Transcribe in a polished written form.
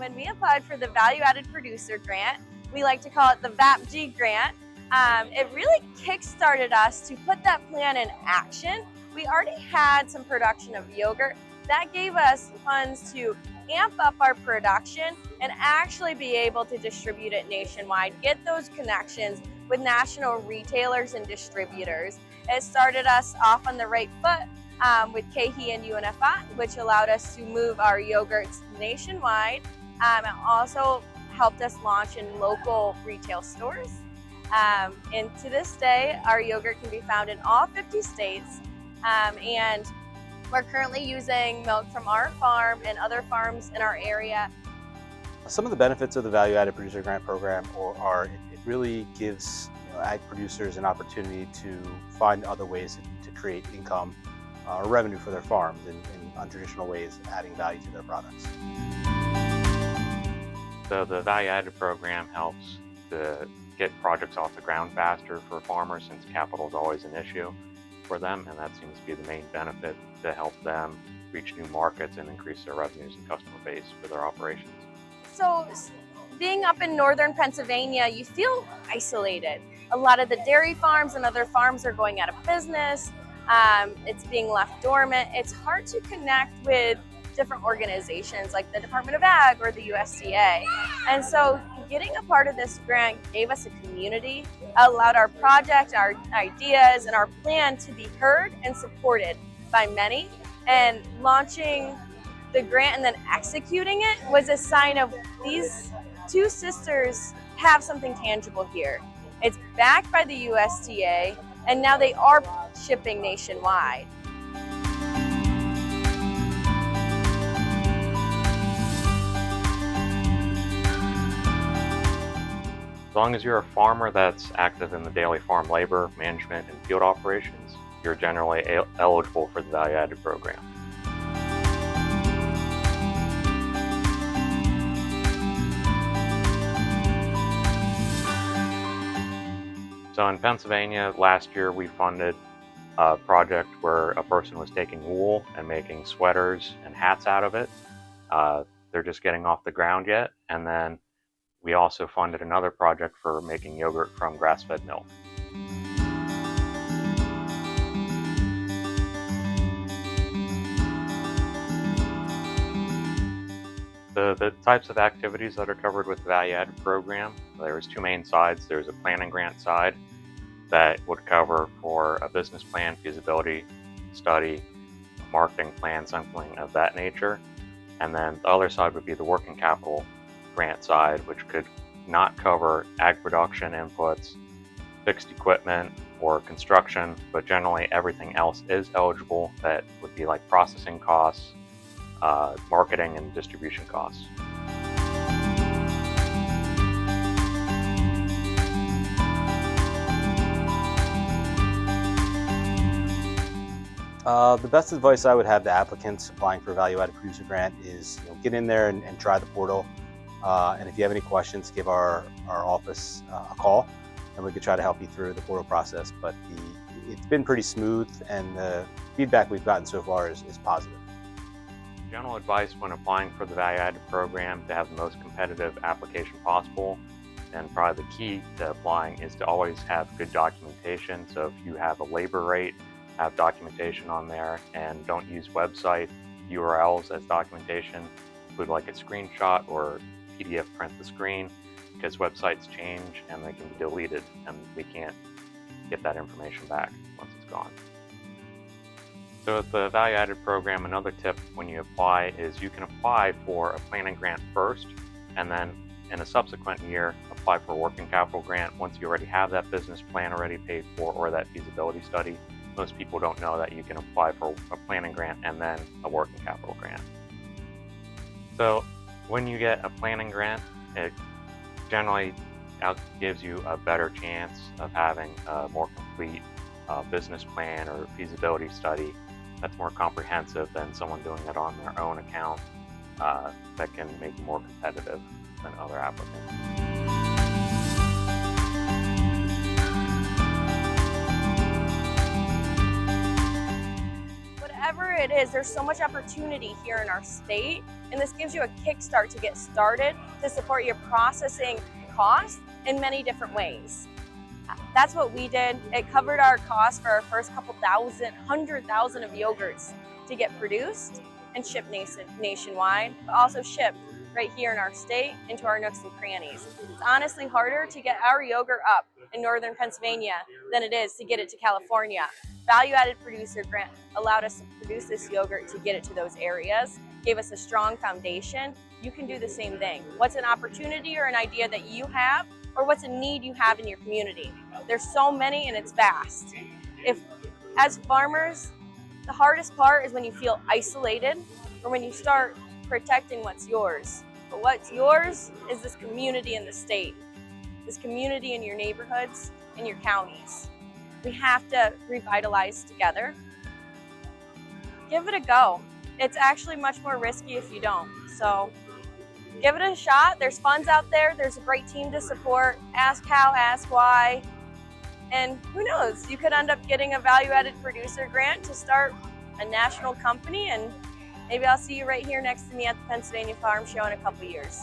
when we applied for the Value-Added Producer Grant, we like to call it the VAPG grant, it really kickstarted us to put that plan in action. We already had some production of yogurt. That gave us funds to amp up our production and actually be able to distribute it nationwide, get those connections with national retailers and distributors. It started us off on the right foot with KHE and UNFI, which allowed us to move our yogurts nationwide. It also helped us launch in local retail stores. And to this day, our yogurt can be found in all 50 states. And we're currently using milk from our farm and other farms in our area. Some of the benefits of the Value-Added Producer Grant Program are it really gives ag producers an opportunity to find other ways to create income or revenue for their farms in untraditional ways, adding value to their products. So the Value-Added program helps to get projects off the ground faster for farmers, since capital is always an issue for them, and that seems to be the main benefit, to help them reach new markets and increase their revenues and customer base for their operations. So being up in northern Pennsylvania, you feel isolated. A lot of the dairy farms and other farms are going out of business. It's being left dormant. It's hard to connect with different organizations like the Department of Ag or the USDA. And so getting a part of this grant gave us a community, allowed our project, our ideas, and our plan to be heard and supported by many. And launching the grant and then executing it was a sign of these two sisters have something tangible here. It's backed by the USDA, and now they are shipping nationwide. As long as you're a farmer that's active in the daily farm labor, management, and field operations, you're generally eligible for the Value-Added program. So in Pennsylvania, last year we funded a project where a person was taking wool and making sweaters and hats out of it. They're just getting off the ground yet. And then we also funded another project for making yogurt from grass-fed milk. The types of activities that are covered with the Value-Added program, there's two main sides. There's a plan and grant side that would cover for a business plan, feasibility study, marketing plan, something of that nature. And then the other side would be the working capital grant side, which could not cover ag production inputs, fixed equipment, or construction, but generally everything else is eligible. That would be like processing costs, marketing and distribution costs. The best advice I would have to applicants applying for a Value-Added Producer Grant is get in there and try the portal. And if you have any questions, give our office a call, and we could try to help you through the portal process. But it's been pretty smooth, and the feedback we've gotten so far is positive. General advice when applying for the Value-Added program to have the most competitive application possible, and probably the key to applying, is to always have good documentation. So if you have a labor rate, have documentation on there, and don't use website URLs as documentation. Include like a screenshot or PDF print the screen, because websites change and they can be deleted, and we can't get that information back once it's gone. So with the Value-Added program, another tip when you apply is you can apply for a plan and grant first, and then in a subsequent year apply for a working capital grant once you already have that business plan already paid for, or that feasibility study. Most people don't know that you can apply for a plan and grant and then a working capital grant. So when you get a plan and grant, it generally gives you a better chance of having a more complete business plan or feasibility study that's more comprehensive than someone doing it on their own account, that can make you more competitive than other applicants. whatever it is, there's so much opportunity here in our state, and this gives you a kickstart to get started to support your processing costs in many different ways. That's what we did. It covered our costs for our first couple thousand, 100,000 of yogurts to get produced and shipped nationwide, but also shipped right here in our state into our nooks and crannies. It's honestly harder to get our yogurt up in northern Pennsylvania than it is to get it to California. Value-added producer grant allowed us to produce this yogurt to get it to those areas, gave us a strong foundation. You can do the same thing. What's an opportunity or an idea that you have, or what's a need you have in your community? There's so many and it's vast. As farmers, the hardest part is when you feel isolated or when you start protecting what's yours. But what's yours is this community in the state, this community in your neighborhoods, in your counties. We have to revitalize together. Give it a go. It's actually much more risky if you don't. So give it a shot. There's funds out there. There's a great team to support. Ask how, ask why. And who knows, you could end up getting a value-added producer grant to start a national company, and maybe I'll see you right here next to me at the Pennsylvania Farm Show in a couple years.